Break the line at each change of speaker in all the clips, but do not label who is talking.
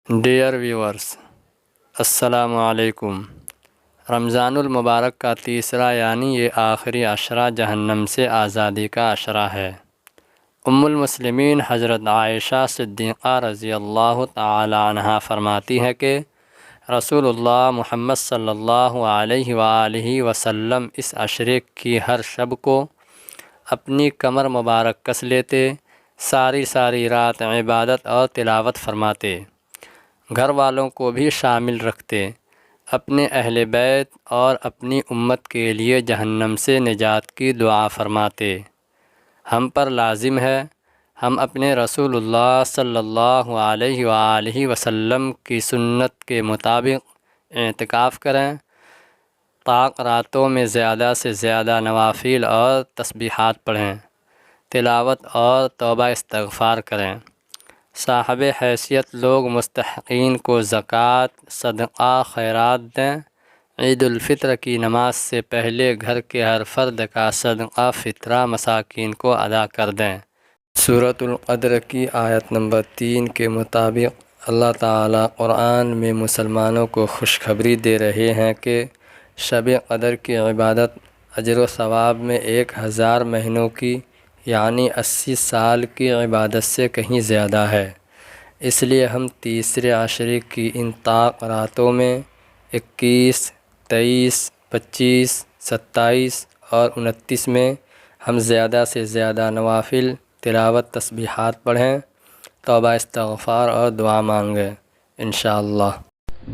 Dear viewers, السلام علیکم۔ رمضان المبارک کا تیسرا یعنی یہ آخری عشرہ جہنم سے آزادی کا عشرہ ہے۔ ام المسلمین حضرت عائشہ صدیقہ رضی اللہ تعالی عنہا فرماتی ہے کہ رسول اللہ محمد صلی اللہ علیہ وآلہ وسلم اس عشرے کی ہر شب کو اپنی کمر مبارک کس لیتے، ساری رات عبادت اور تلاوت فرماتے، گھر والوں کو بھی شامل رکھتے، اپنے اہل بیت اور اپنی امت کے لیے جہنم سے نجات کی دعا فرماتے۔ ہم پر لازم ہے ہم اپنے رسول اللہ صلی اللہ علیہ وآلہ وسلم کی سنت کے مطابق اعتکاف کریں، طاق راتوں میں زیادہ سے زیادہ نوافل اور تسبیحات پڑھیں، تلاوت اور توبہ استغفار کریں۔ صاحب حیثیت لوگ مستحقین کو زکوٰۃ، صدقہ، خیرات دیں۔ عید الفطر کی نماز سے پہلے گھر کے ہر فرد کا صدقہ فطرہ مساکین کو ادا کر دیں۔ سورۃ القدر کی آیت نمبر 3 کے مطابق اللہ تعالیٰ قرآن میں مسلمانوں کو خوشخبری دے رہے ہیں کہ شب قدر کی عبادت اجر و ثواب میں 1000 مہینوں کی یعنی 80 سال کی عبادت سے کہیں زیادہ ہے۔ اس لیے ہم تیسرے عشرے کی ان طاق راتوں میں 21، 23، 25، 27 اور 29 میں ہم زیادہ سے زیادہ نوافل، تلاوت، تسبیحات پڑھیں، توبہ استغفار اور دعا مانگیں انشاءاللہ۔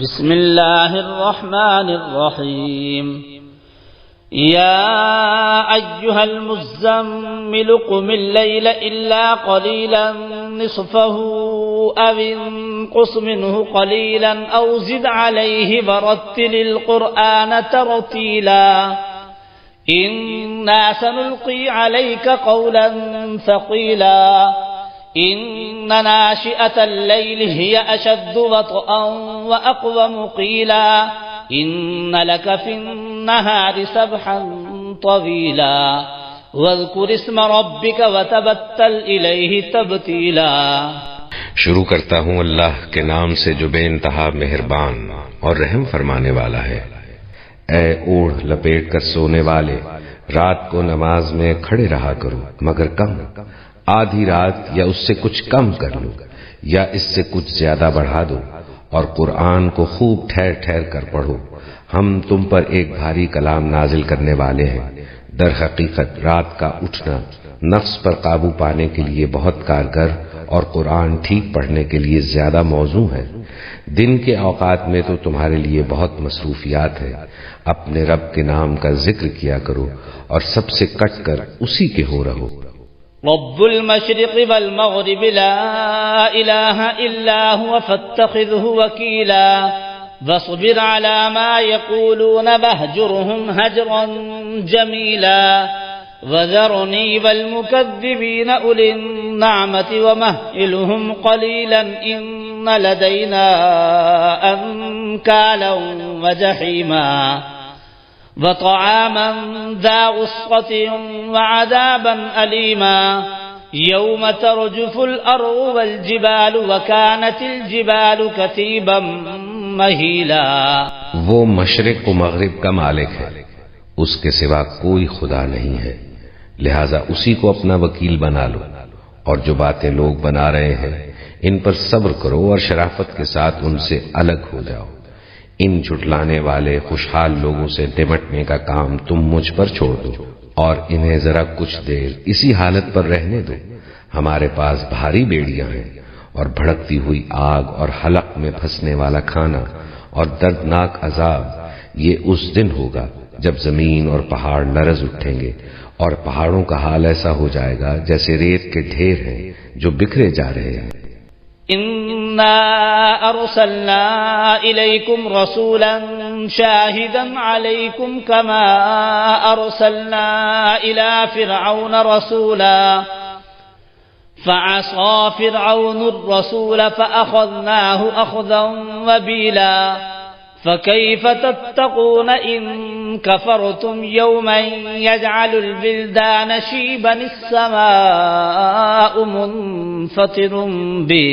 بسم اللہ الرحمن الرحیم۔ یا ایہا المزمل قم اللیل الا قلیلا نصفہ او انقص منہ قلیلا او زد علیہ ورتل القرآن ترتیلا انا سنلقی علیک قولا ثقیلا ان ناشئة الليل هي أشد وطئا وأقوم قيلا إن لك في النهار سبحا طويلا واذكر اسم ربك وتبتل إليه تبتيلا۔
شروع کرتا ہوں اللہ کے نام سے جو بے انتہا مہربان اور رحم فرمانے والا ہے۔ اے اوڑھ لپیٹ کر سونے والے، رات کو نماز میں کھڑے رہا کرو مگر کم، آدھی رات یا اس سے کچھ کم کر لو یا اس سے کچھ زیادہ بڑھا دو، اور قرآن کو خوب ٹھہر ٹھہر کر پڑھو۔ ہم تم پر ایک بھاری کلام نازل کرنے والے ہیں۔ در حقیقت رات کا اٹھنا نفس پر قابو پانے کے لیے بہت کارگر اور قرآن ٹھیک پڑھنے کے لیے زیادہ موزوں ہے۔ دن کے اوقات میں تو تمہارے لیے بہت مصروفیات ہے۔ اپنے رب کے نام کا ذکر کیا کرو اور سب سے کٹ کر اسی کے ہو رہو۔
رب المشرق والمغرب لا الہ الا هو فاتخذه وکیلا واصبر على ما يقولون واهجرهم هجرا جميلا وذرني والمكذبين أولي النعمة ومهلهم قليلا إن لدينا أنكالا وجحيما وطعاما ذا غصة وعذابا أليما يوم ترجف الأرض والجبال وكانت الجبال كثيبا مهيلا۔
وہ مشرق و مغرب کا مالک ہے، اس کے سوا کوئی خدا نہیں ہے، لہذا اسی کو اپنا وکیل بنا لو، اور جو باتیں لوگ بنا رہے ہیں ان پر صبر کرو اور شرافت کے ساتھ ان سے الگ ہو جاؤ۔ ان جھٹلانے والے خوشحال لوگوں سے نمٹنے کا کام تم مجھ پر چھوڑ دو اور انہیں ذرا کچھ دیر اسی حالت پر رہنے دو۔ ہمارے پاس بھاری بیڑیاں ہیں اور بھڑکتی ہوئی آگ اور حلق میں پھنسنے والا کھانا اور دردناک عذاب۔ یہ اس دن ہوگا جب زمین اور پہاڑ لرز اٹھیں گے اور پہاڑوں کا حال ایسا ہو جائے گا جیسے ریت کے ڈھیر ہیں جو بکھرے جا رہے ہیں۔
انا ارسلنا الیکم رسولا شاہدا علیکم کما ارسلنا الی فرعون رسولا فعصى فرعون الرسول فأخذناه أخذا وبيلا فكيف تتقون إن كفرتم يوما يجعل البلدان شيبا السماء منفطر به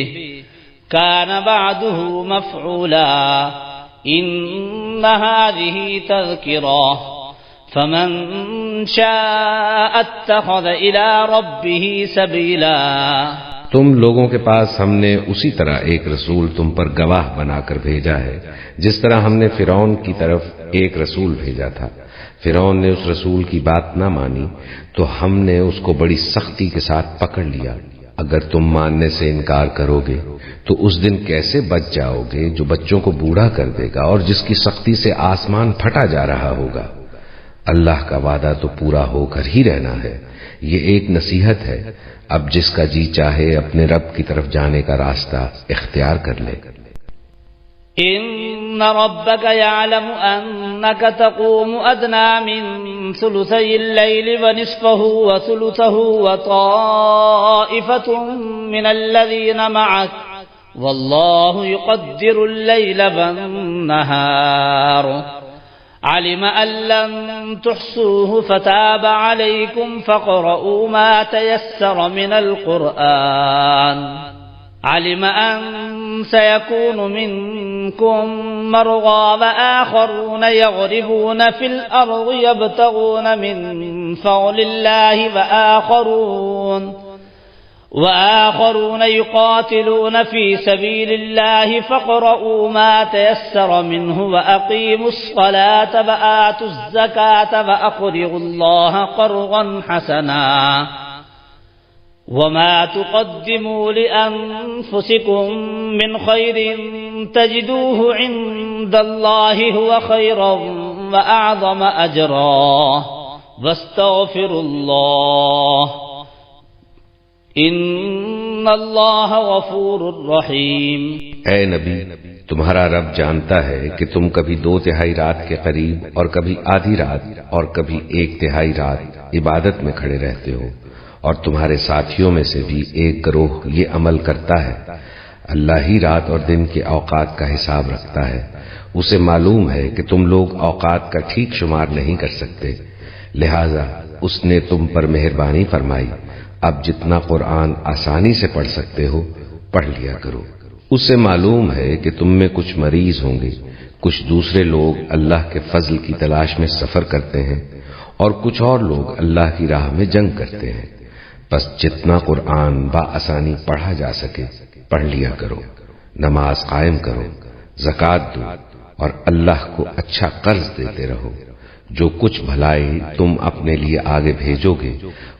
كان بعده مفعولا إن هذه تذكرة فمن شاء اتخذ إلى ربه سبيلا.
تم لوگوں کے پاس ہم نے اسی طرح ایک رسول تم پر گواہ بنا کر بھیجا ہے جس طرح ہم نے فرعون کی طرف ایک رسول بھیجا تھا. فرعون نے اس رسول کی بات نہ مانی تو ہم نے اس کو بڑی سختی کے ساتھ پکڑ لیا. اگر تم ماننے سے انکار کرو گے تو اس دن کیسے بچ جاؤ گے جو بچوں کو بوڑھا کر دے گا اور جس کی سختی سے آسمان پھٹا جا رہا ہوگا. اللہ کا وعدہ تو پورا ہو کر ہی رہنا ہے. یہ ایک نصیحت ہے. اب جس کا جی چاہے اپنے رب کی طرف جانے کا راستہ اختیار کر لے.
إن ربك يعلم أنك تقوم أدنى من ثلثي الليل ونصفه وثلثه وطائفة من الذين معك والله يقدر الليل والنهار علم أن لن تحصوه فتاب عليكم فاقرؤوا ما تيسر من القرآن علم أن سيكون منكم مرضى وآخرون يضربون في الأرض يبتغون من فضل الله وآخرون يقاتلون في سبيل الله فاقرؤوا ما تيسر منه وأقيموا الصلاة وآتوا الزكاة وأقرضوا الله قرضا حسنا وما تقدموا لأنفسكم من خير تجدوه عند الله هو خيرا وأعظم أجرا واستغفروا الله إن الله غفور رحيم.
اے نبی، تمہارا رب جانتا ہے کہ تم کبھی 2/3 رات کے قریب اور کبھی آدھی رات اور کبھی 1/3 رات عبادت میں کھڑے رہتے ہو، اور تمہارے ساتھیوں میں سے بھی ایک گروہ یہ عمل کرتا ہے. اللہ ہی رات اور دن کے اوقات کا حساب رکھتا ہے. اسے معلوم ہے کہ تم لوگ اوقات کا ٹھیک شمار نہیں کر سکتے، لہذا اس نے تم پر مہربانی فرمائی. اب جتنا قرآن آسانی سے پڑھ سکتے ہو پڑھ لیا کرو. اسے معلوم ہے کہ تم میں کچھ مریض ہوں گے، کچھ دوسرے لوگ اللہ کے فضل کی تلاش میں سفر کرتے ہیں اور کچھ اور لوگ اللہ کی راہ میں جنگ کرتے ہیں. بس جتنا قرآن بآسانی پڑھا جا سکے پڑھ لیا کرو. نماز قائم کرو، زکوٰۃ دو اور اللہ کو اچھا قرض دیتے رہو. جو کچھ بھلائی تم اپنے لیے آگے بھیجو گے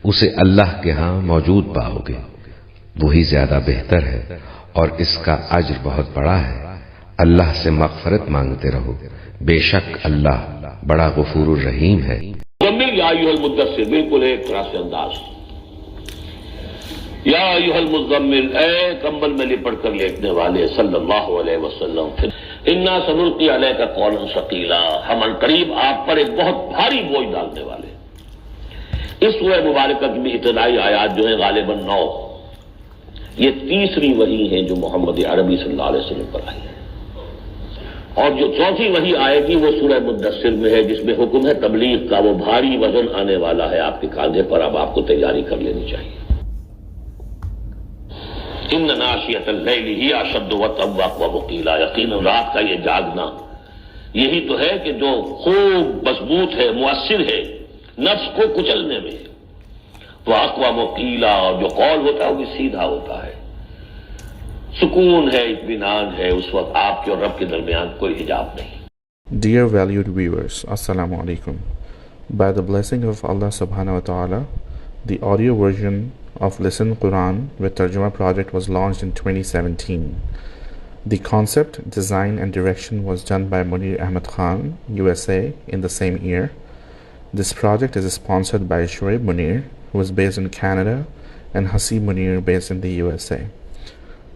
اسے اللہ کے ہاں موجود پاؤ گے. وہی زیادہ بہتر ہے اور اس کا اجر بہت بڑا ہے. اللہ سے مغفرت مانگتے رہو، بے شک اللہ بڑا غفور الرحیم ہے.
یا ایھا المدثر، بالکل ایک طرح سے انداز. یا ایھا المزمل، اے کمبل میں لپٹ کر لیٹنے والے، صلی اللہ علیہ وسلم. انا سنلقی علیک قولا ثقیلا، ہم عنقریب آپ پر ایک بہت بھاری بوجھ ڈالنے والے. اس سورہ مبارکہ کی بھی ابتدائی آیات جو ہیں غالباً 9، یہ تیسری وحی ہیں جو محمد عربی صلی اللہ علیہ وسلم پر آئی ہے. اور جو چوتھی وحی آئے گی وہ سورہ مدثر میں ہے، جس میں حکم ہے تبلیغ کا. وہ بھاری وزن آنے والا ہے آپ کے کاندھے پر، اب آپ کو تیاری کر لینی چاہیے. ان ناشیۃ اللیل ہی اشد وطئا واقوم قیلا، یقیناً رات کا یہ جاگنا یہی تو ہے کہ جو خوب مضبوط ہے، مؤثر ہے نفس کو کچلنے میں. تو اقوام قیلا، اور جو قول ہوتا ہے وہ بھی سیدھا ہوتا ہے، سکون ہے، اطمینان ہے. اس وقت آپ کے اور رب کے درمیان کوئی حجاب نہیں.
Dear valued viewers, Assalamu alaikum. By the blessing of Allah subhanahu wa ta'ala, the audio version of Listen Quran with Tarjuma project was launched in 2017. The concept, design and direction was done by Munir Ahmed Khan, USA, in the same year. This project is sponsored by Shoaib Munir, who is based in Canada, and Hasib Munir, based in the USA.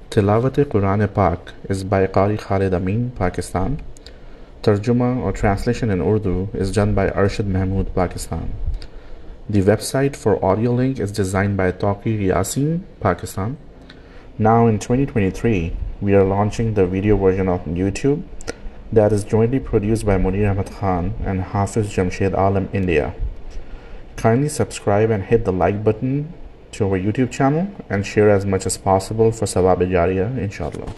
Tilawat Quran Pak is by Qari Khalid Amin, Pakistan. Tarjuma or translation in Urdu is done by Arshad Mahmood, Pakistan. The website for audio link is designed by Taqi Yasin, Pakistan. Now in 2023, we are launching the video version of YouTube that is jointly produced by Munir Ahmed Khan and Hafiz Jamshed Alam, India. Kindly subscribe and hit the like button to our YouTube channel and share as much as possible for Sawab-e-Jariyah, inshallah.